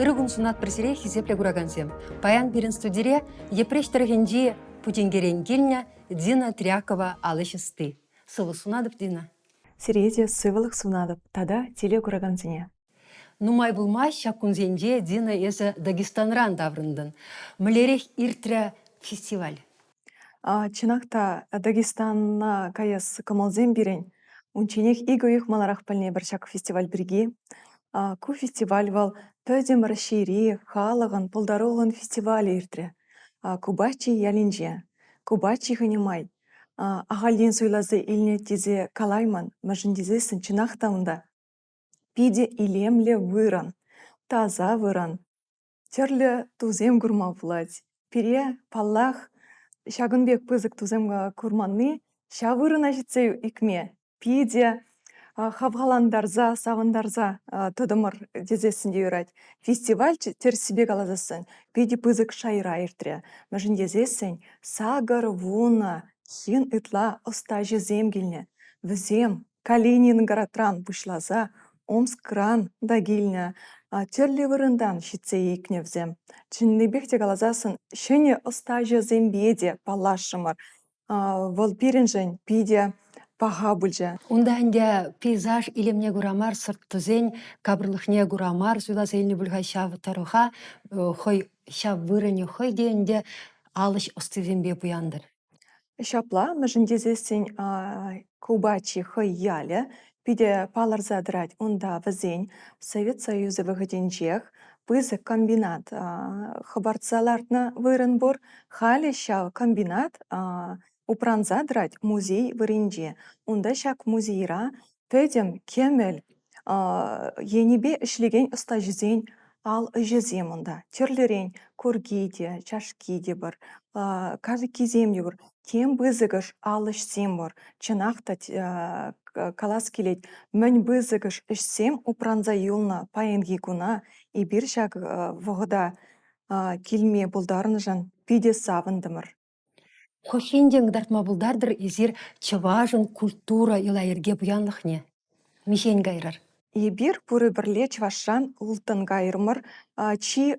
Ирыгун сунат пресере хизепле гурагансем. Паян бирин студире епрештергенди путингеренгильня Дина Трякова алышысты. Сылы сунадып, Дина. Сирезе сывылық сунадып, тада теле курагансене. Нумай булмай шакунзенде Дина эзі Дагестанран даврындын. Млерех иртре фестиваль. Чынақта Дагестанна каяс кымылзен бирен, унченех игоих маларах пілне бір шак фестиваль бірге. Ку фестиваль вал пөдем расшири, халығын, пұлдарылығын фестиваль иртре. Кубачи ялинже, кубачи ханимай. Ағалден сойлазы илне тезе калайман, мәжіндезесін чынақтауында. Пиде илемле выран, таза выран. Терлі тузем гурма владь. Пире паллах шагынбек пызык тузем курманны, ша вырына жетсею икме. Пиде хавгаландарза, савындарза тодымыр дезесінде юрать. Фестиваль тер себе галазасын. Пиде пызык шайра иртре. Мәжін дезесін сагар вуна хин ытла оста жезем келне. Візем Калининградран бұшлаза, Омскран да гильня, терлі вырындан шитсе икневзем. Чыннебекте галазасын, шыне остажы зембеде палашымыр. Вол пиренжен пиде паға бүлже. Унда анде пейзаж илемне гурамар, сырттызен, кабырлыхне гурамар, зуйлазеліне бүлға шавы таруға, хой шав вырыне хой дейінде алыш остызенбе буяндыр. Шапла, мәжіндезесін кубачи хой яле, пиде паларза драть унда візен Совет Союзы вғыденжех, пызы комбинат хабарцалартна вырын бұр, халі шау комбинат упранза драть музей вырынже. Унда шак музейра пөдем кемел енебе ішлеген ұста жүзен ал жүзем унда. Терлерен көргейде, чашкейде бір, кажы кеземде бір. Кем бызыгыш алыш сем бар. Чынақта калас келет. Мөн бызыгыш ішсем упранза юлна паенги куна и бір шак вғыда келме бұлдарын жан пиде савындымыр. Хохинден дартма бұлдардыр езір чыважын культура илайырге буянлықне. Мишен гайрар. Ебір пұры бірле чвашан ұлтын гайырмыр, чи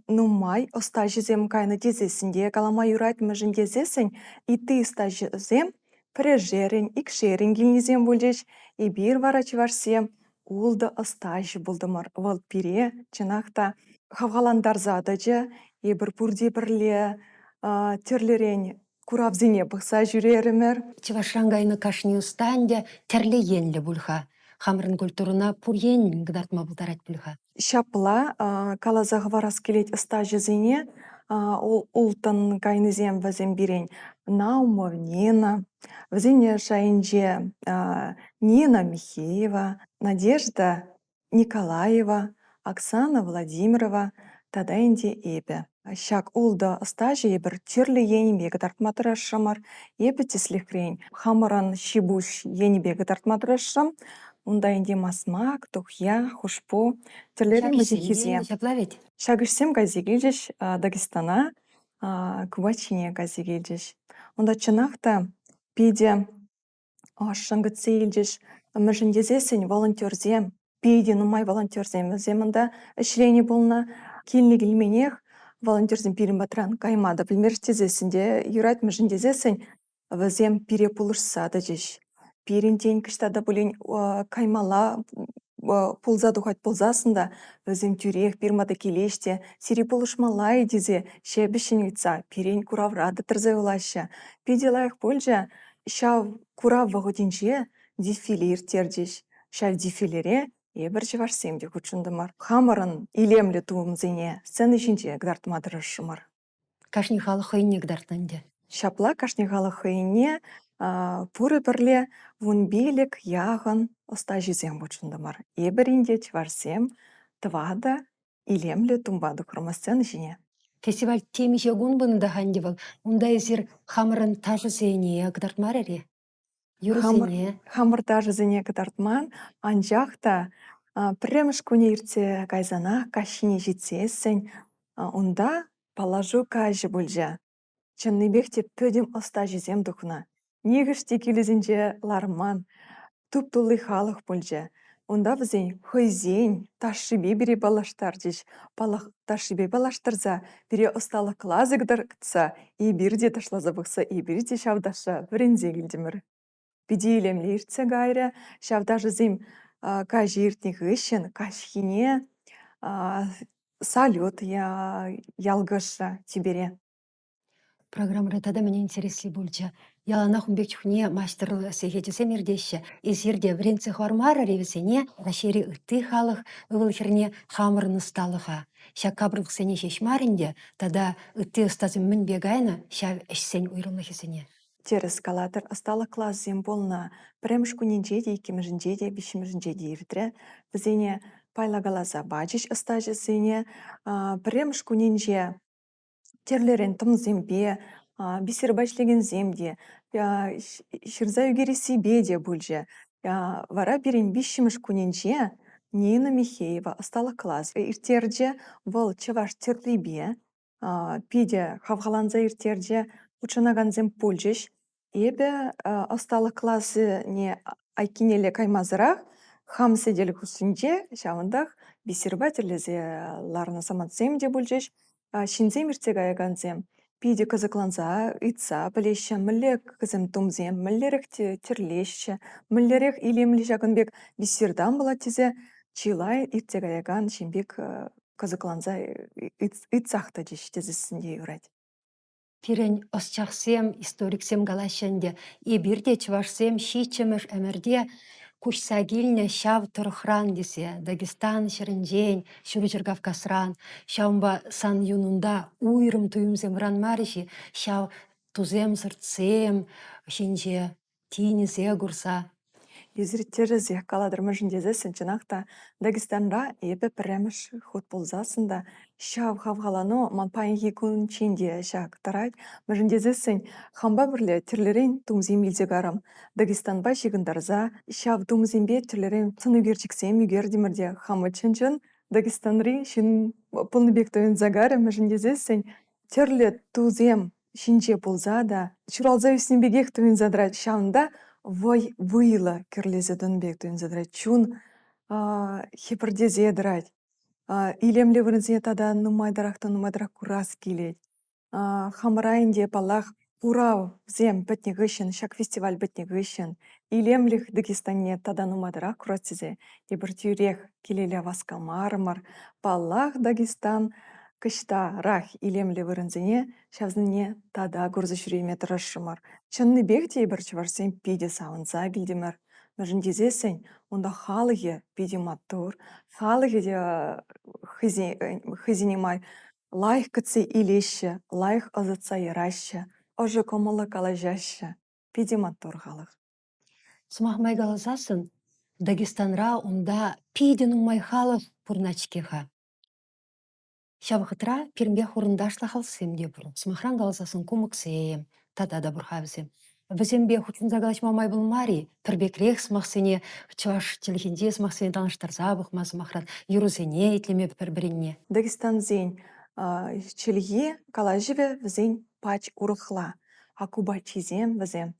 нумай оста жезем кайны дезесінде калама юрайт мүжін дезесін, иты оста жезем прежерін, икшерін келнезем бөлдеш, ебір вара чвашсем ұлды оста жы бұлдымыр. Вол пире, чынақта хавғаландарзадыжы, ебір пұрде бірле терлерен куравзіне бұқса жүреример. Чывашран гайны кашни устанде терле енлі бұлға. Хамрын культурына пурьен гдартма бұлдарат бүлға. Шапла калазағы варас келет ұста жезіне ұлтын кайнызем візем берен Наумов Нина, візене шайынже Нина Михеева, Надежда Николаева, Оксана Владимирова, тадайынде ебе. Шак ұлды ұста жебір терлі енебе гдартматыра шамар, ебі тесліхрен. Хамыран шибуш енебе гдартматыра шам, Унда инде масмак, тухя, хушпо, терлерін мазихизе. Шагышсем газигилдеш Дагестана, кубачине газигилдеш. Унда чынақта пиде шыңгытсейлдеш, мүжіндезесін волонтерзем, пиде нумай волонтерзем. Земында ішлені болна, келіне келменех волонтерзем пирин батран каймады. Білмерштезесінде юрайт мүжіндезесін візем пире пулышсады жеш. Пирин тень кыштада бұлен каймала пулза дұғат пулзасында өзім тюрех пирмада келеште сири пулышмалай дезе шебішін үйтса пирин кураврады тұрзай олашы. Пиде лайық болжа шав курав вағыденже дефилер тердеш. Шав дефилере ебір жеварсемде күтшіндімар. Хамырын илемлі туымзене сцены жинже гдартмадыры шымар. Кашни халы хойне гдартнанде. Шапла кашни халы хойне пуры бірле вунбелік яғын оста жезем бұчындымар. Ебірінде чварсем твада илемлі тумбады құрмастен жіне. Фестиваль теми жегун бұнында хандевал, онда езір хамырын тажы зене гдартмар әре? Хамыр тажы зене гдартман, анжақта преміш көне ерте гайзана кашине жетсесін, онда палажу кажы бүлжа. Чынныбекте пөдім оста жезем дұқына. Негіште келізінде ларман, туп-тулы халық бүлже. Онда візен хойзен ташшыбе бире балаштар деш. Балах ташшыбе балаштырса, бире осталы клазыгдар кытса, и бирде ташлаза бұқса, и бирде шавдаша врензе келдімір. Биде елемле иртсе гайры, шавдажы зем кажи иртне гышын, кашхине салют ялгыша тибере. Программа тада мне интересли бульча. Ялана хумбек чухне мастер сехете мердеще. Изирде вренце хормара ревесене, рашери ырты халық ывылхерне хамырны сталыха. Ша кабрық сене шешмаринде, тада ытты ыстазым мін бегайна, ша эшсен уйрылыхесене. Терес калатыр астала класс зем болна премш кунинжеде, икимжинжеде, бишимжинжеде иртре. Бізене пайлагаласа бачиш астажы зене, премш кунинже терлерен тым зембе, бисер башлеген земде, шырза үгері себе де бүлже. Вара берен бишимыш кунинже Нина Михеева астала класс. Иртерже вол чаваш терлибе, пиде хавгаланза иртерже учынаган зем пульжеш. Эбе астала классы не айкинеле каймазырақ, хам седелі күсінде, шауындақ бисерба терлезе ларна самат земде бүлжеш. Шинзем иртег аягансем, пиде кызыкланса, итса, білеші, мүллек кызым тумзем, мүллерек терлеші, мүллерек илемлі жағынбек бисердан была тезе, чилай иртег аяган шинбек кызыкланса, итсақта деш тезесінде юрать. Пирен осчахсем, историксем галашенде, и бирде чвашсем, щичемеш эмерде, кушсагильне шав тұрхран десе, Дагестан шырынжен, шүріжір Кавказран, шаумба сан юнунда уйрым туюмзем ран мариши, шав тузем сыртсем, шинже тинизе гурса. Езірттерізе каладырмышын дезесін чынақта Дагестанра ебі пірәміш ход болзасында шав хавғалану манпайынги күн ченде шак тарайд мыжын дезесін хамба бірле тірлерен тумзем елзек арам. Дагестанба шегіндарза шав тумзембе тірлерен цынугерчіксем үгердімірде хамы чынчын Дагестанри шын пылныбек тойын загары мыжын дезесін тірле тузем шинче болза да чуралза үснебегек тойын задрать шавында Вой выйла керлезе дөнбек түйін задрать. Чун хипердезе драть. Илемле вырынзе тада нумайдарақ курас келет. Хамрайынде палах пурау зем бітне гышын, шак фестиваль бітне гышын. Илемлих Дагестане тада нумайдарақ курас тезе. Ебір тюрех келеле васка мармар. Палах Дагестан кышта рах илемле вырынзене, шавзыне тада гурзы шүрейме тұрашымар. Чынны бекте бір чыварсен пиде сауынса келдемір. Мәжін дезесен, онда халығы пиде матур, халығы де хызинемай лайх кытсы илеші, лайх азытса ярашы, ожы комылы калажашы, пиде матур халық. Смахмай галазасын, Дагестанра онда пиденің майхалов пурначкеха. Шабықытра пирмге хурындашла халсем де бұрын. Смахран галазасын кумыксем, тада да бұрхавзем. Бізембе хутын загалашма май бұлмари, пірбекрех смахсене, чаваш телехинде смахсене таныштарза бұқма смахран, юрузене етлеме бір-біріне. Дагестан зен челге калажыве візен пач урықла. Акубачизем візен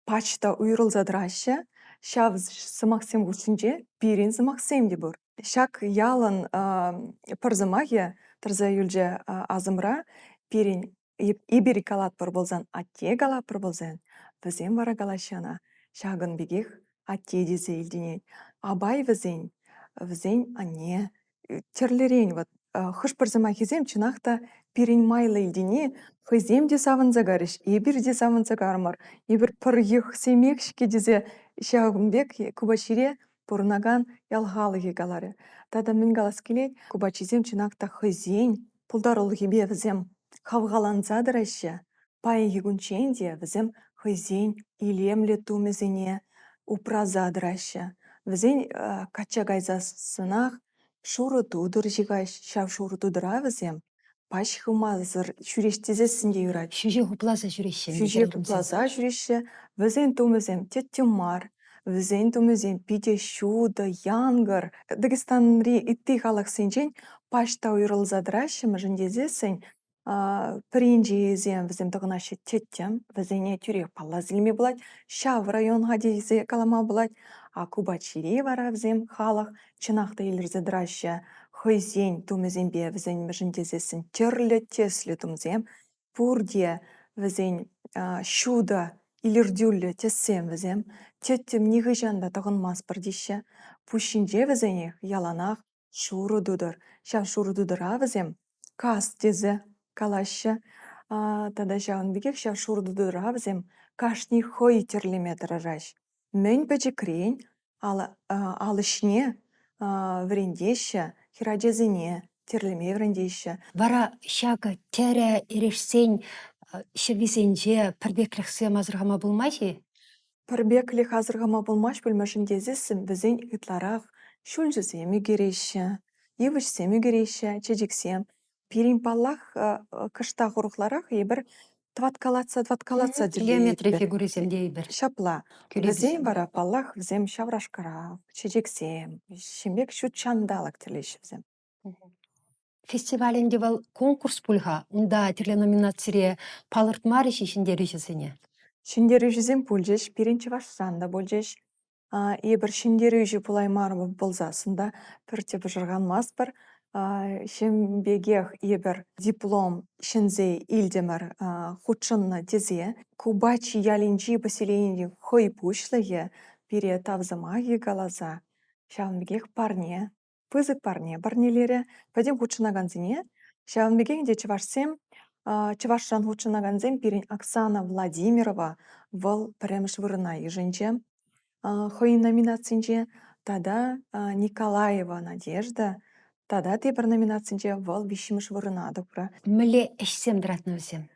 пачта уйрыл задрашы, шав сымақсем күшінже пирин сымақсем де бұр. Шак ялын пырзымағе тұрза юлже азымра пирин ибери калат пыр болзан, атте калат пыр болзан. Візен вара галашана, шагын бегех атте дезе елденет. Абай візен ане терлерен, хыш пырзыма кезем чынақта пирин майлы елдене, хызем де савын загарыш, ебір де савын загармар, ебір пыргех семекшке дезе шагынбек кубашире пұрнаган ялғалығы галары. Тада мен галас келет, кубачизем чынақта хызен, пұлдарылығы бе візем хавғаланза дырашы, пайығы күнченде візем хызен илемле тумезене упраза дырашы. Візен качагайзасынақ шуры тудыр жигайш, шав шуры тудыра візем, паш хымазыр шүрештезесінде юрат. Шүже хуплаза жүреше. Шүже хуплаза жүреше, візен тумезем теттімар, візен тумезем пиде шуды, янгыр. Дагестанри итті халық сенжен пашта уйрылза дырашы мұжын дезесен, Пірінже езем візем тұғынашы теттем, візене түрек палла зілме бұлад, шав районға дезе калама бұлад, Кубачири вара взем халық, чынақта илерзедіраща, хойзен тумезембе взен межіндезесін терлі теслі тумзем, пурде взен шуда илердюлі тесем взем, теттем ниғы жанда тұғынмас бірдеші, пушинже взенех яланақ шуру дудыр. Шав шуру дудыра взем, кас тезе калаща, тада жауын бігек шав шуру дудыра взем, кашни хой терлиметр раш. Мен пәчі крейн, алышне врендеші, хирajезіне, терлеме врендеші. Вара шага тере ерешсен шевизенже пірбекліксе мазырғама болмайши? Пірбеклі қазырғама болмаш бөлмәшіндезесім бізен итларақ шүлжіземі кереші, евішсемі кереші, чедексем. Пирин паллах кышта ғұрықларақ ебір тваткалатса Геометрия фигуризем дейбір. Шапла. Візем бара паллах взем шаврашкара, чедексем. Шембек шут чандалак тілеші взем. Фестивалінде был конкурс пульға, онда терле номинацире палыртмары шешіндері жесіне. Шиндері жүзем пульжеш, пиринчі вашсанда болжеш. Ебір шиндері жүзі пулаймарымы болзасында, пірте бұжырған мас бір. Шембегех ебір диплом шинзе илдемір худшынна тезе. Кубачи ялинчи поселенде хой пушлығы, пире тавзамаги галаза. Шамбегех парне, пызык парне барнелері, пәдем худшынаганзіне. Шамбегех де чывашсем, чывашшан худшынаганзем пирин Оксана Владимирова выл піреміш вырына ежінче. Хой номинацинче тада Николаева Надежда, тада тепір номинацинче выл вишіміш вырына дұпра. Міле әшсем дыратны өзем.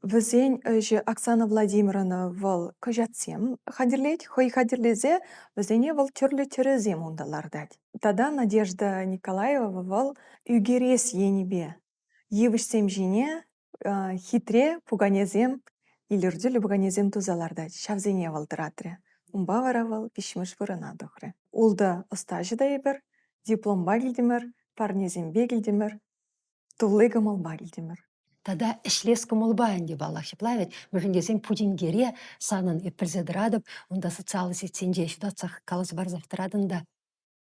Візен же Оксана Владимировна выл көжатсем хадирлет, хой хадирлезе, візене выл түрлі түрізем ондалардад. Тада Надежда Николаева выл үгерес енебе. Евішсем жіне хитре пуганезем, илерділі пуганезем тузалардад. Шавзене выл дыратре. Умба вара выл вишіміш вырына дұқры. Улда ұстажы да ебір, диплом багілдемір, парнезем бегілдемір, туллыгым ол багілдемір. Тада ішлес кымылбайын деп Аллах шеплавет, мүжіндесен пудингере санын эппілзедірадып, онда социалы сетсенде шудатсақ қалыз барзақтырадында.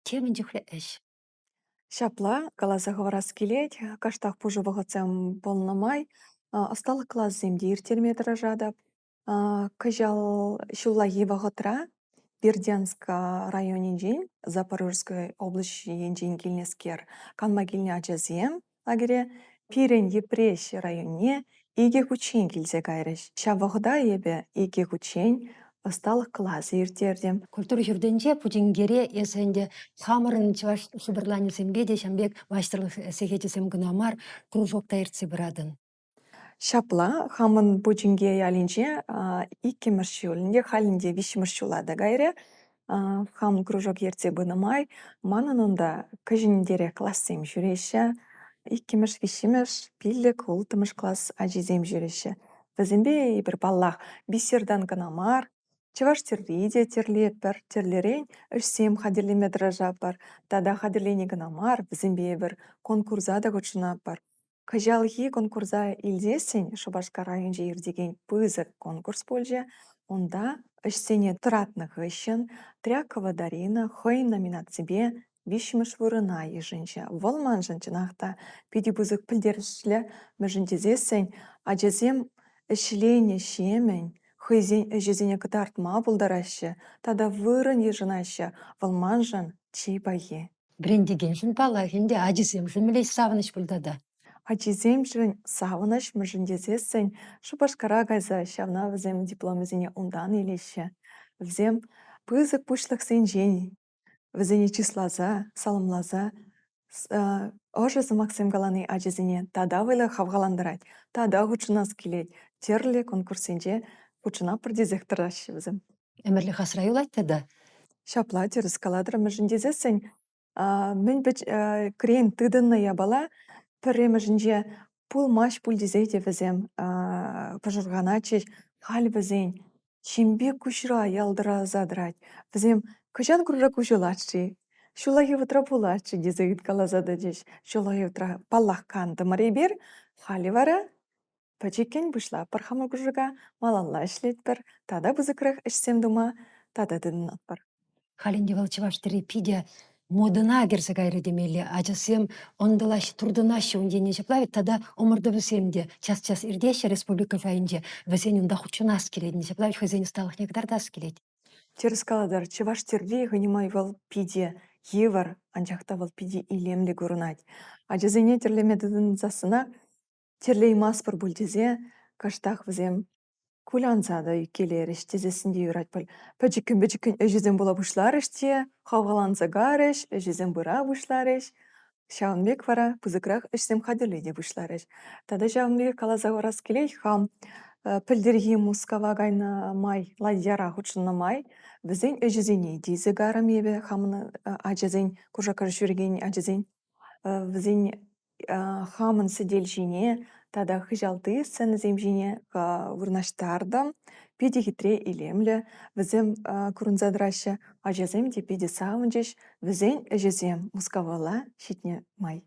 Темін жүхлі әш. Шапла, қалаза ғыварас келет, каштақ пұжы бұғытсам болнамай, асталы класс земде иртерметрі жадап, кажал шулаги вағытра, Бердянска районен жен, Запорожской области енжен келнескер, канма келне ачазем, лагере, пирен епреш районе, иге күчен келзе кайрыш. Шавығыда ебе иге күчен, асталық класс иртердем. Культура жүрденде пудингере есенде хамырын чываш шубырланесембе де шамбек майстерлық сегетесем гынамар кружокта ертсе бірадын. Шапла, хамын бөжінге ялінже, икі міршіолінде, халінде виші міршіолады гайре, хам кружок ерте бұнымай, манын онда күжіндері классем жүреші, икі мірш вишіміш, пілік ұлтымыш класс ажизем жүреші. Бізімбе бір баллах бисердан гынамар, чываш терлиде терлеп бір, терлерен үшсем хадирлеметрі жапар, тада хадирлені гынамар, бізімбе бір конкурзада көчінап бар. Кажалги конкурса илдесен Шубашка районже ирдеген пызык конкурс болже, онда үшсене тұратны ғышын, Трякова Дарина хой номинацибе вишіміш вырына ежінше. Вол манжын жынақта педи пызык пілдерішлі мүжіндезесен, ажезем ішлене шемен, хойзен әжезене кытартма бұлдарашы, тада вырын ежінашы, вол манжын чейбайе. Брендеген жын бала, хенде ажизем жын мілей савыныш бұлдада. Ачизем жын савыныш мүжіндезесін, Шубашкара гайза шавна взем дипломызіне ондан елеші. Взем пызык пушлық сен жен, взене числаза, салымлаза, ожызы Максим Галаны ачизіне тада вайлы хавгаландырать, тада хучынас келет, терлі конкурсенже хучына бірдезек тұрашы взем. Әмірлі қасырай олайды да. Шапла теріс каладыр мүжіндезесін, мен біч крен тыдынны ябала, пірремі жінже пул маш пул дезейте візем пожырғаначы хал візен, шембе күшіра ялдыра задырать, візем күшан күрра күшілачы, шулайы вытра пулачы дезейт калазада деш, шулайы вытра паллах канды маребер, хали вара, пачекен бушла пархамы күжіға малалла ішлет бір, тада бізікіріх ішсем дума, тада дыдынат бар. Халинде валчываш тире пиде модына кирсе кайры демели, ачасем ондалаш турдынаш ундене жаплавит, тада омырды весемде час ирдеше республика жайынде весен унда хучунас келедіне жаплавит, хозяин сталых некдардас келет. Через каладар чеваш терли гынимай вал пиде евар анчахта вал пиде илемле гурунать. Ажазене терлемедін засына терлей маспыр бульдезе каштах візем кулянзада келеріш тезесінде юрать пөл. Пәжікін өжізен бола бұшларыште, хаваланза гарыш, өжізен бұра бұшларыш. Шаунбек вара пузыкрах өшсем хадырлейде бұшларыш. Тада шаунбек калаза орас келей хам пілдерге мускава гайна май, ладьяра хучынна май. Візен өжізене дейзі гарам ебе хамын ажызен, кужакар жүрген ажызен. Візен хамын сидел жине, тада хыжалты сәнізем жине вырнаштардым. Пиде хитре илемлі, візем күрінзадырашы ажызем де пиде сауынжеш, візен өжізем мускавала шитне май.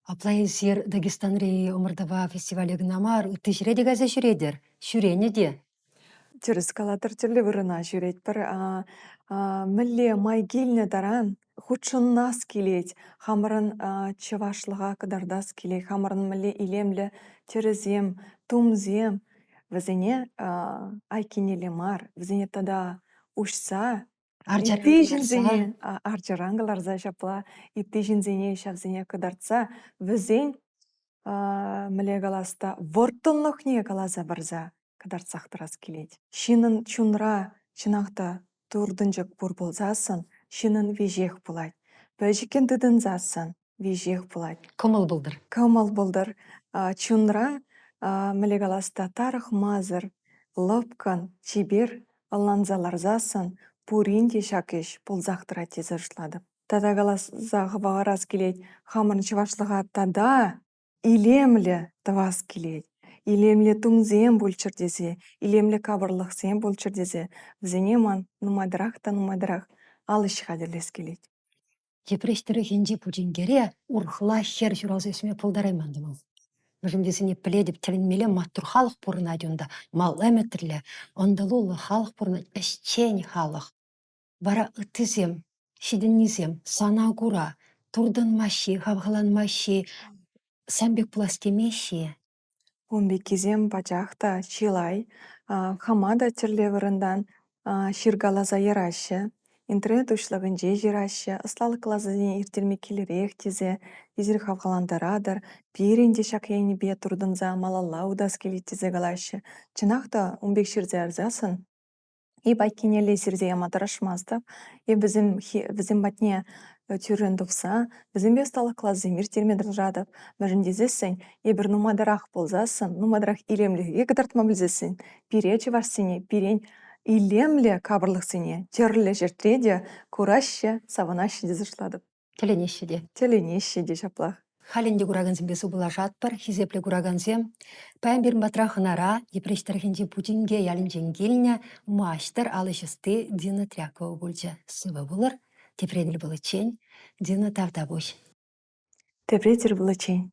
Аплай сер Дагестан рей омырдава фестивалі гнамар, тышреде газа жүредер, шүрене де. Через калатыр түрлі вырына жүрет бір мүлле май келіне даран, хучыннас келет, хамырын чывашлыға кыдардас келет, хамырын мүлле илемлі терезем, тумзем, візіне айкенелі мар, візіне тада ұшса, арчарангыларза жапла, итті жінзене шавзене кыдартса, візен мүле галаста вортынлықне галаза барза кыдартсақтырас келет. Шинын чунра чынақта турдынжық бұр болзасын, шинын вежех бұлайд. Бәжікен дыдын засын, вежех бұлайд. Комыл бұлдыр. Комыл бұлдыр. Чунра мүле галаста тарық мазыр, лыпкан, чибер, алланзалар засын, пуринде шакеш болзақтыра тезі жышлады. Тада галазағы бағарас келет, хамырын чывашлыға тада илемлі тавас келет. Илемлі тумзем бөлчір десе, илемлі кабырлық сен бөлчір десе, візенеман нумадырақ алыш қадірлес келет. Епрештері хенде пудингере урхла хер жүралзы есме пылдараймандымын. Нужымдесіне пледіп тілінмелі маттур халық бұрын адюнда, мал әметірлі, ондалулы халық бұрын әшчен халық. Бара ытызем, шидіннізем, санагура, турдын маши, хавғалан маши, сәмбек пластемеші. Онбек кезем бачақта чилай, хамада тірлевіріндан ширгалаза ерашы, интернет ұшлығын же жирашы, ыслалық лазаден ертелме келерек тезе, езір хавғаландарадыр, берінде шақияны бе тұрдынза малалла удас келет тезе галашы. Чынақта онбек ширзе арзасын, байкенелі сирзе яматырашмазды, бізім батне түрін тұқса, бізім бе ысталық лазаден ертелмедір жадып, мәжіндезесін, бір нумадарақ болзасын, нумадарақ илемлі, екітартма білзесін, пиречі варсыне, пирен илемлі кабырлық сене, терлі жертреде, курашы, саванашы дезішладып. Теленеші де. Теленеші де жаплақ. Халинде кураганзем бесу была жатпыр, хизепле кураганзем. Пәйін берін батрахынара, епрештер хенде путинге ялінжен келіне, маштыр алышысты дина трякова бөлчі сывы болыр. Тепреділ бұлы чен, дина тавда бош. Тепреділ бұлы чен.